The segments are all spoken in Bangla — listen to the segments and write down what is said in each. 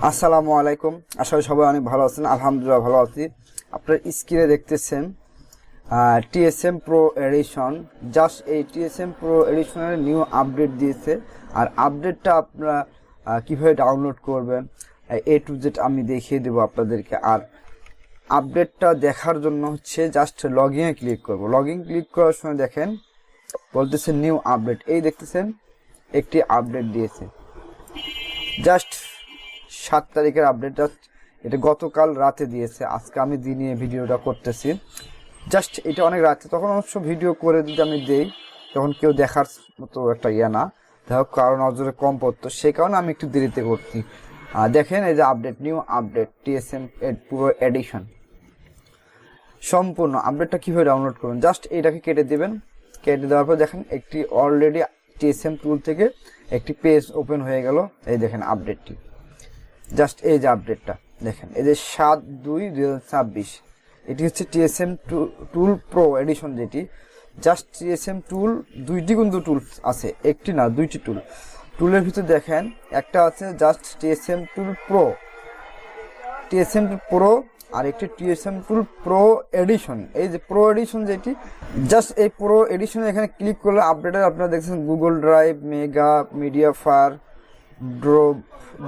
আসসালামু আলাইকুম। আশা করি সবাই অনেক ভালো আছেন। আলহামদুলিল্লাহ ভালো আছি। আপনার স্ক্রিনে দেখতেছেন টিএসএম প্রো এডিশন। জাস্ট এই টিএসএম প্রো এডিশনের নিউ আপডেট দিয়েছে। আর আপডেটটা আপনারা কীভাবে ডাউনলোড করবেন A to Z আমি দেখিয়ে দেবো আপনাদেরকে। আর আপডেটটা দেখার জন্য হচ্ছে জাস্ট লগইনে ক্লিক করব। লগইন ক্লিক করার সময় দেখেন বলতেছে নিউ আপডেট। এই দেখতেছেন একটি আপডেট দিয়েছে, জাস্ট 7 তারিখের আপডেট। জাস্ট এটা গতকাল রাতে দিয়েছে, আজকে আমি দিনে ভিডিওটা করতেছি। জাস্ট এটা অনেক রাতে, তখন অবশ্য ভিডিও করে যদি আমি দেই তখন কেউ দেখার মতো একটা না, দেখো কারো নজরে কম পড়তো, সেই কারণে আমি একটু দেরিতে করছি। দেখেন এই যে আপডেট, নিউ আপডেট টিএসএম পুরো এডিশন। সম্পূর্ণ আপডেটটা কীভাবে ডাউনলোড করবেন, জাস্ট এইটাকে কেটে দেবেন। কেটে দেওয়ার পর দেখেন একটি অলরেডি টিএসএম টুল থেকে একটি পেজ ওপেন হয়ে গেল। এই দেখেন আপডেটটি, জাস্ট এই যে আপডেটটা দেখেন, এই যে 7/2/2026। এটি হচ্ছে টিএসএম টুল প্রো এডিশন, যেটি জাস্ট টিএসএম টুল দুইটি কিন্তু টুল আছে, একটি না দুইটি টুলের ভিতরে দেখেন একটা আছে জাস্ট টিএসএম টুল প্রো আর একটি টিএসএম টুল প্রো এডিশন। এই যে প্রো এডিশন যেটি, জাস্ট এই প্রো এডিশনে এখানে ক্লিক করলে আপডেটের আপনারা দেখছেন Google drive, mega, media fire, drop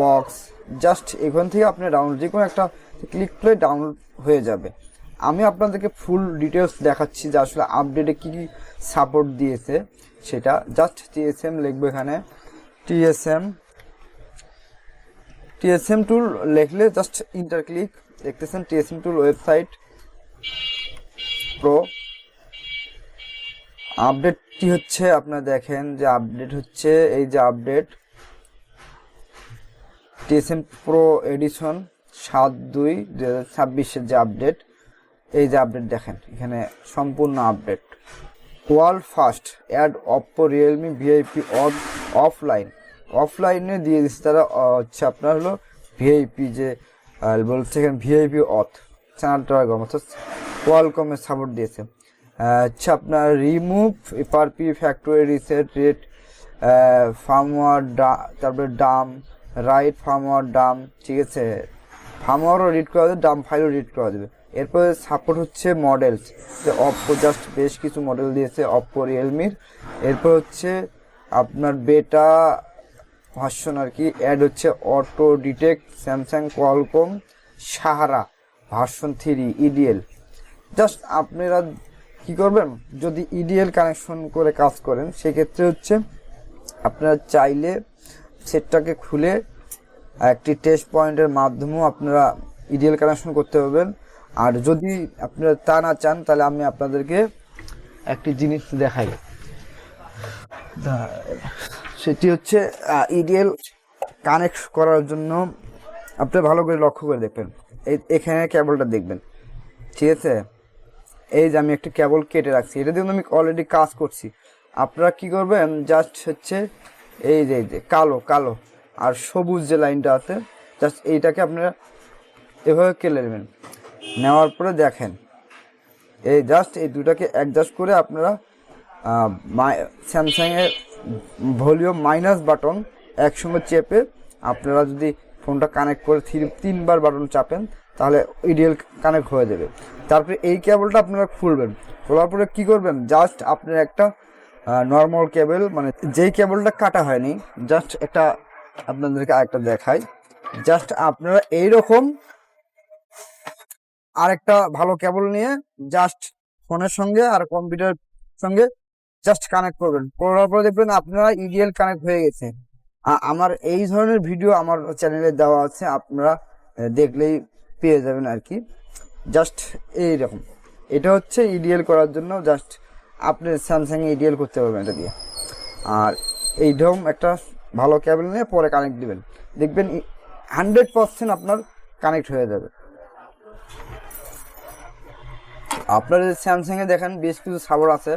box. Just এখান থেকে আপনি ডাউনলোড যে কোনো একটা ক্লিক করলে ডাউনলোড হয়ে যাবে। আমি আপনাদেরকে ফুল ডিটেলস দেখাচ্ছি যে আসলে আপডেটে কী কী সাপোর্ট দিয়েছে সেটা। জাস্ট টিএসএম লিখবো এখানে, টিএসএম টুল লিখলে জাস্ট ইন্টার ক্লিক, দেখতেছেন টিএসএম টুল ওয়েবসাইট প্রো। আপডেটটি হচ্ছে আপনারা দেখেন যে আপডেট হচ্ছে এই যে আপডেট টিএসএম প্রো এডিশন 7/2/2026 যে আপডেট। এই যে আপডেট দেখেন এখানে সম্পূর্ণ update. World first ad Oppo Realme VIP অফলাইনে দিয়ে দিচ্ছে তারা। হচ্ছে আপনার হলো ভিআইপি যে বলছে এখানে ভিআইপি চ্যানেলটা অর্থাৎ কোয়ালকমের সাপোর্ট দিয়েছে। হচ্ছে আপনার remove FRP, factory reset rate, firmware, তারপরে ডাম রাইট ফার্মওয়্যার ডাম, ঠিক আছে, ফার্মওয়্যারও রিড করা দেবে, ডাম ফাইলও রিড করা দেবে। এরপরে সাপোর্ট হচ্ছে মডেলস, অপ্পো জাস্ট বেশ কিছু মডেল দিয়েছে অপ্পো রিয়েলমির। এরপর হচ্ছে আপনার বেটা ভার্সন আর কি, অ্যাড হচ্ছে auto detect, Samsung, Qualcomm, Sahara version 3 EDL. Just আপনারা কি করবেন, যদি ইডিএল কানেকশন করে কাজ করেন সেক্ষেত্রে হচ্ছে আপনারা চাইলে সেটটাকে খুলে একটি টেস্ট পয়েন্টের মাধ্যমেও আপনারা ইডিএল কানেকশন করতে পারবেন। আর যদি আপনারা তা না চান তাহলে আমি আপনাদেরকে একটি জিনিস দেখাই, সেটি হচ্ছে ইডিএল কানেক্ট করার জন্য আপনি ভালো করে লক্ষ্য করে দেখবেন। এখানে কেবলটা দেখবেন, ঠিক আছে। এই যে আমি একটা কেবল কেটে রাখছি, এটা দিয়ে আমি অলরেডি কাজ করছি। আপনারা কি করবেন, জাস্ট হচ্ছে এই যে কালো আর সবুজ যে লাইনটা আছে, জাস্ট এইটাকে আপনারা এভাবে কেটে নেবেন। নেওয়ার পরে দেখেন এই জাস্ট এই দুটাকে অ্যাডজাস্ট করে আপনারা স্যামসাংয়ের ভলিউম মাইনাস বাটন একসঙ্গে চেপে আপনারা যদি ফোনটা কানেক্ট করে 3বার বাটন চাপেন তাহলে ইডিএল কানেক্ট হয়ে যাবে। তারপরে এই কেবলটা আপনারা খুলবেন, খোলার পরে কী করবেন, জাস্ট আপনার একটা নর্মাল কেবল, মানে যেই কেবলটা কাটা হয়নি, জাস্ট একটা আপনাদেরকে আরেকটা দেখাই। জাস্ট আপনারা এইরকম আরেকটা ভালো কেবল নিয়ে জাস্ট ফোনের সঙ্গে আর কম্পিউটারের সঙ্গে জাস্ট কানেক্ট করবেন, করার পরে দেখবেন আপনারা ইডিএল কানেক্ট হয়ে গেছে। আমার এই ধরনের ভিডিও আমার চ্যানেলে দেওয়া আছে, আপনারা দেখলেই পেয়ে যাবেন আর কি। জাস্ট এইরকম, এটা হচ্ছে ইডিএল করার জন্য, জাস্ট আপনি স্যামসাংয়ে ইডিএল করতে পারবেন এটা দিয়ে। আর এইরকম একটা ভালো কেবল নিয়ে পরে কানেক্ট দিবেন, দেখবেন 100% আপনার কানেক্ট হয়ে যাবে। আপনার স্যামসাংয়ে দেখেন বেশ কিছু সাপোর্ট আছে।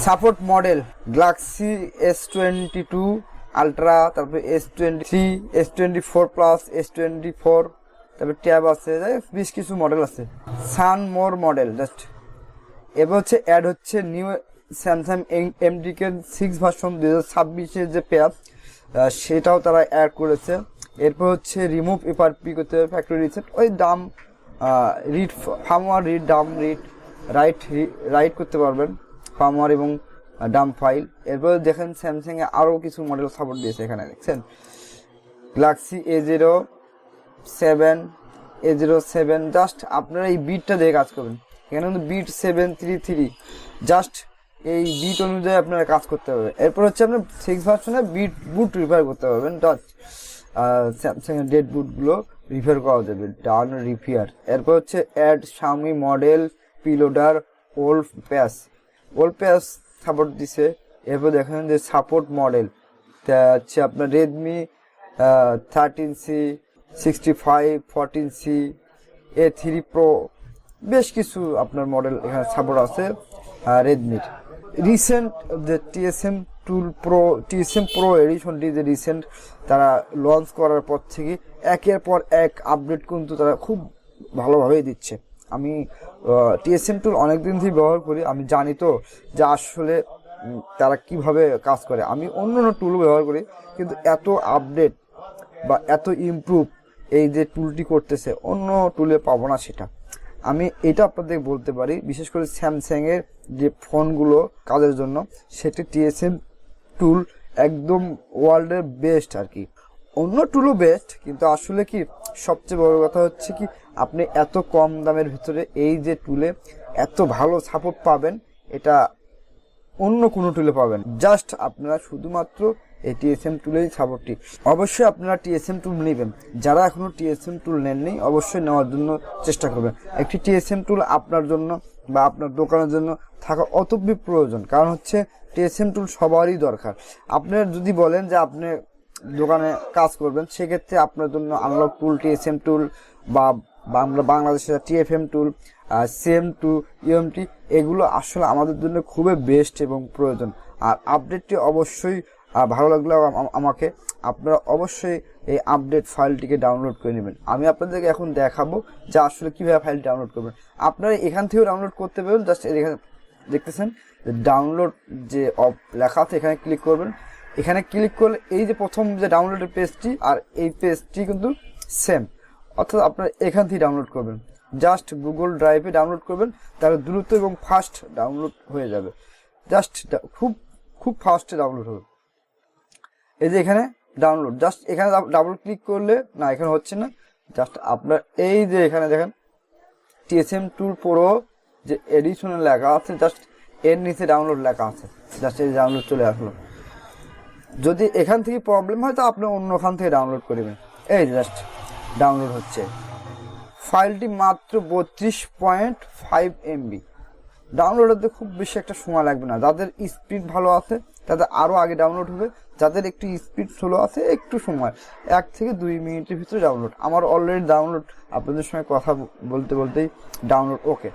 Support model Galaxy S22 ultra, তারপরে S23, S24 প্লাস, S24, তারপরে ট্যাব আছে, বেশ কিছু মডেল আছে। সান মোর মডেল জাস্ট। এবার হচ্ছে অ্যাড হচ্ছে নিউ স্যামসাং MDK 6 ভার্সন 2026 যে পেয়ার, সেটাও তারা অ্যাড করেছে। এরপর হচ্ছে রিমুভ এফআরপি করতে হবে, ফ্যাক্টরি রিসেট, ওই Dam read firmware, read Dam read write করতে পারবেন ফার্মওয়্যার এবং ডাম ফাইল। এরপর দেখেন স্যামসাংয়ে আরও কিছু মডেল সাপোর্ট দিয়েছে, এখানে দেখছেন গ্যালাক্সি A07 জাস্ট আপনারা এই বিটটা দিয়ে কাজ করবেন। এখানে কিন্তু বিট 733, জাস্ট এই বিট অনুযায়ী আপনারা কাজ করতে হবে। এরপর হচ্ছে আপনার 6 ভার্সনে বুট রিপেয়ার করতে পারবেন, স্যামসাংয়ের ডেড বুটগুলো রিপেয়ার করা যাবে, ডান রিপেয়ার। এরপর হচ্ছে অ্যাড শাওমি মডেল পিলোডার ওল্ড প্যাস সাপোর্ট দিছে। এরপর দেখেন যে সাপোর্ট মডেল হচ্ছে আপনার Redmi 13C, 65, 14C, A3 Pro, বেশ কিছু আপনার মডেল এখানে সাপোর্ট আছে রেডমির। রিসেন্ট যে TSM Pro এডিশনটি যে রিসেন্ট তারা লঞ্চ করার পর থেকে একের পর এক আপডেট কিন্তু তারা খুব ভালোভাবেই দিচ্ছে। আমি TSM টুল অনেকদিন থেকে ব্যবহার করি, আমি জানি তো যে আসলে তারা কিভাবে কাজ করে। আমি অন্য টুল ব্যবহার করি, কিন্তু এত আপডেট বা এত ইমপ্রুভ এই যে টুলটি করতেছে অন্য টুলে পাবো না। সেটা আমি এটা আপনাদের বলতে পারি, বিশেষ করে স্যামসাংয়ের যে ফোনগুলো কাজের জন্য সেটি TSM টুল একদম ওয়ার্ল্ডের বেস্ট আর কি। অন্য টুলও বেস্ট, কিন্তু আসলে কি সবচেয়ে বড় কথা হচ্ছে কি আপনি এত কম দামের ভিতরে এই যে টুলে এত ভালো সাপোর্ট পাবেন, এটা অন্য কোনো টুলে পাবেন। জাস্ট আপনারা শুধুমাত্র এই TSM টুলের সাপোর্টটি, অবশ্যই আপনারা TSM টুল নেবেন। যারা এখনো TSM টুল নেননি অবশ্যই নেওয়ার জন্য চেষ্টা করবেন। একটি TSM টুল আপনার জন্য বা আপনার দোকানের জন্য থাকা অত্যন্ত প্রয়োজন, কারণ হচ্ছে TSM টুল সবারই দরকার। আপনার যদি বলেন যে আপনি দোকানে কাজ করবেন, সেক্ষেত্রে আপনার জন্য আনলক টুল, TSM টুল বা আমরা বাংলাদেশের TFM টুল, CM2, UMT, এগুলো আসলে আমাদের জন্য খুবই বেস্ট এবং প্রয়োজন। আর আপডেটটি অবশ্যই ভালো লাগলে আমাকে আপনারা অবশ্যই এই আপডেট ফাইলটিকে ডাউনলোড করে নেবেন। আমি আপনাদেরকে এখন দেখাবো যে আসলে কীভাবে ফাইল ডাউনলোড করবেন। আপনারা এখান থেকেও ডাউনলোড করতে পারবেন। জাস্ট এখানে দেখতেছেন ডাউনলোড যে লেখা আছে, এখানে ক্লিক করবেন। এখানে ক্লিক করলে এই যে প্রথম যে ডাউনলোডের পেজটি আর এই পেজটি কিন্তু সেম, অর্থাৎ আপনারা এখান থেকে ডাউনলোড করবেন। জাস্ট গুগল ড্রাইভে ডাউনলোড করবেন, তাহলে দ্রুত এবং ফাস্ট ডাউনলোড হয়ে যাবে। জাস্ট খুব ফাস্টে ডাউনলোড হবে। এই যে এখানে ডাউনলোড, জাস্ট এখানে ডাবল ক্লিক করলে না, এখানে হচ্ছে না। জাস্ট আপনার এই যে এখানে দেখেন TSM টুল Pro যে এডিশনাল লেখা আছে, জাস্ট এর নিচে ডাউনলোড লেখা আছে, জাস্ট এই ডাউনলোড চলে আসলো। যদি এখান থেকে প্রবলেম হয় তো আপনি অন্যখান থেকে ডাউনলোড করবেন। এই জাস্ট ডাউনলোড হচ্ছে। ফাইলটি মাত্র 32.5 MB। ডাউনলোড হতে খুব বেশি একটা সময় লাগবে না। যাদের স্পিড ভালো আছে তাদের আরও আগে ডাউনলোড হবে, যাদের একটু স্পিড স্লো আছে একটু সময় 1 থেকে 2 মিনিটের ভিতরে ডাউনলোড। আমার অলরেডি ডাউনলোড, আপনাদের সঙ্গে কথা বলতে বলতেই ডাউনলোড ওকে।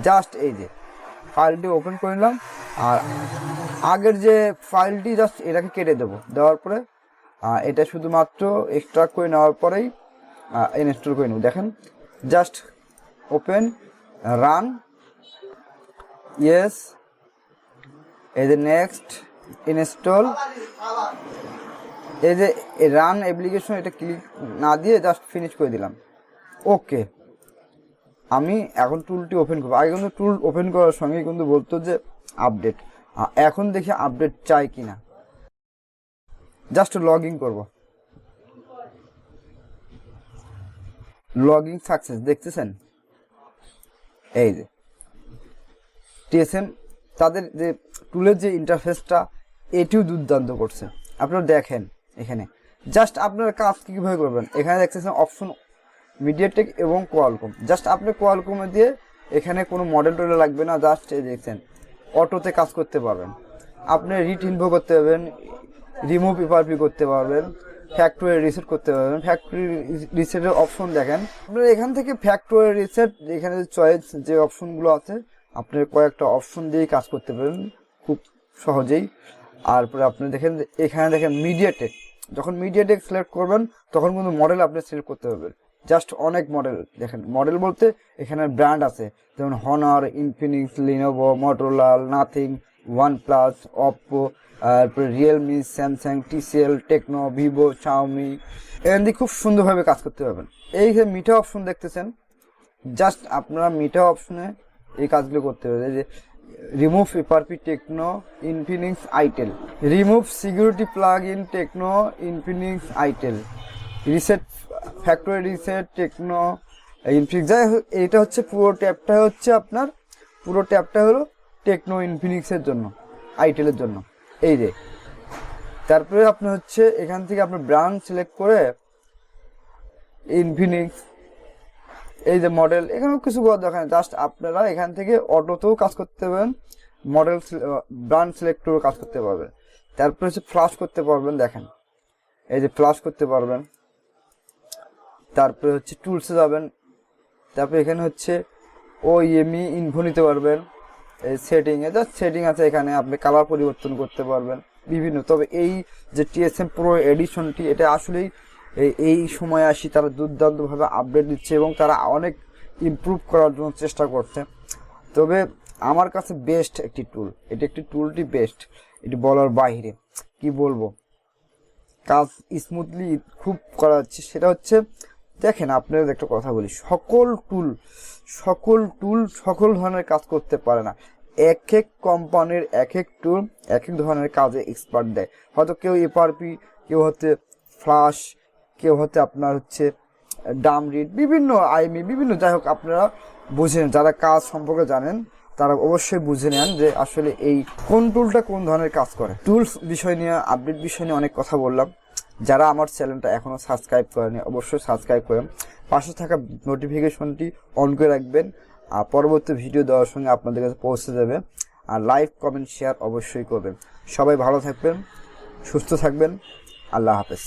জাস্ট এই যে ফাইলটি ওপেন করে নিলাম, আর আগের যে ফাইলটি জাস্ট এটাকে কেটে দেবো, দেওয়ার পরে এটা শুধুমাত্র এক্সট্রাক্ট করে নেওয়ার পরেই ইনস্টল করে নেব। দেখেন জাস্ট ওপেন, রান, ইয়েস, এই যে নেক্সট, ইনস্টল, এই যে রান অ্যাপ্লিকেশন, এটা ক্লিক না দিয়ে জাস্ট ফিনিশ করে দিলাম, ওকে। আমি এখন টুলটি ওপেন করবো। আগে কিন্তু টুল ওপেন করার সঙ্গে কিন্তু বলতো যে আপডেট, এখন দেখি আপডেট চাই কিনা। জাস্ট লগ ইন করবো, লগ ইন সাকসেস, দেখতেছেন এই যে TSM তাদের যে টুলের যে ইন্টারফেসটা এটিও দুর্দান্ত করছে। আপনারা দেখেন এখানে জাস্ট আপনারা কাজ কীভাবে করবেন। এখানে দেখতেছেন অপশন মিডিয়াটেক এবং কোয়ালকম। জাস্ট আপনি কোয়ালকমে দিয়ে এখানে কোনো মডেল টডেল লাগবে না, জাস্ট এই দেখছেন অটোতে কাজ করতে পারবেন। আপনি রিট ইনভো করতে পারবেন, রিমুভ এফআরপি করতে পারবেন, ফ্যাক্টরি রিসেট করতে পারবেন। ফ্যাক্টরি রিসেটের অপশন দেখেন আপনারা এখান থেকে, ফ্যাক্টরি রিসেট এখানে চয়েস যে অপশনগুলো আছে আপনার কয়েকটা অপশন দিয়েই কাজ করতে পারেন খুব সহজেই। তারপরে আপনি দেখেন এখানে দেখেন মিডিয়াটেক, যখন মিডিয়াটেক সিলেক্ট করবেন তখন কিন্তু মডেল আপনি সিলেক্ট করতে পারবেন। জাস্ট অনেক মডেল দেখেন, মডেল বলতে এখানে ব্র্যান্ড আছে, যেমন Honor, Infinix, Lenovo, Motorola, Nothing, OnePlus, Oppo, তারপরে Realme, Samsung, TCL, Tecno, Vivo, Xiaomi, এখান দিয়ে খুব সুন্দরভাবে কাজ করতে পারবেন। এই যে মিটা অপশন দেখতেছেন, জাস্ট আপনারা মিটা অপশনে এই কাজগুলো করতে হবে। যে remove FRP techno Infinix itel, remove security plug in techno Infinix itel, reset factory reset techno Infinix. যাই হোক, এইটা হচ্ছে পুরো ট্যাবটা হচ্ছে আপনার, পুরো ট্যাবটা হলো টেকনো ইনফিনিক্সের জন্য, আইটেলের জন্য। এই যে তারপরে আপনার হচ্ছে এখান থেকে আপনার ব্র্যান্ড সিলেক্ট করে ইনফিনিক্স, এই যে মডেল, এখানেও কিছু করার দরকার নেই, জাস্ট আপনারা এখান থেকে অটোতেও কাজ করতে পারবেন, মডেল ব্র্যান্ড সিলেক্ট করেও কাজ করতে পারবেন। তারপরে হচ্ছে ফ্লাশ করতে পারবেন, দেখেন এই যে ফ্লাশ করতে পারবেন। তারপরে হচ্ছে টুলসে যাবেন, তারপরে এখানে হচ্ছে ওএমই ইনফো নিতে পারবেন। এই সেটিংয়ে জাস্ট সেটিং আছে, এখানে আপনি কালার পরিবর্তন করতে পারবেন বিভিন্ন। তবে এই যে টিএসএম প্রো এডিশনটি, এটা আসলেই এই সময় আসি তারা দুর্দান্তভাবে আপডেট দিচ্ছে এবং তারা অনেক ইমপ্রুভ করার জন্য চেষ্টা করছে। তবে আমার কাছে বেস্ট একটি টুল, একটি টুলটি বেস্ট, এটি বলার বাইরে। কি বলবো, কাজ স্মুথলি খুব করা যাচ্ছে। সেটা হচ্ছে, দেখেন আপনাদের একটা কথা বলি, সকল টুল সকল ধরনের কাজ করতে পারে না। এক এক কোম্পানির এক এক টুল এক এক ধরনের কাজে এক্সপার্ট দেয়। হয়তো কেউ এফআরপি, কেউ হচ্ছে ফ্লাশ, কেউ হচ্ছে আপনার হচ্ছে ডাম রিড, বিভিন্ন আইএমই, বিভিন্ন। যাই হোক, আপনারা বুঝেন, যারা কাজ সম্পর্কে জানেন তারা অবশ্যই বুঝে নেন যে আসলে এই কোন টুলটা কোন ধরনের কাজ করে। টুলস বিষয় নিয়ে, আপডেট বিষয় নিয়ে অনেক কথা বললাম। যারা আমার চ্যানেলটা এখনো সাবস্ক্রাইব করেনি অবশ্যই সাবস্ক্রাইব করেন, পাশে থাকা নোটিফিকেশনটি অন করে রাখবেন, আর পরবর্তী ভিডিও দেওয়ার সঙ্গে আপনাদের কাছে পৌঁছে যাবে। আর লাইক, কমেন্ট, শেয়ার অবশ্যই করবেন। সবাই ভালো থাকবেন, সুস্থ থাকবেন। আল্লাহ হাফেজ।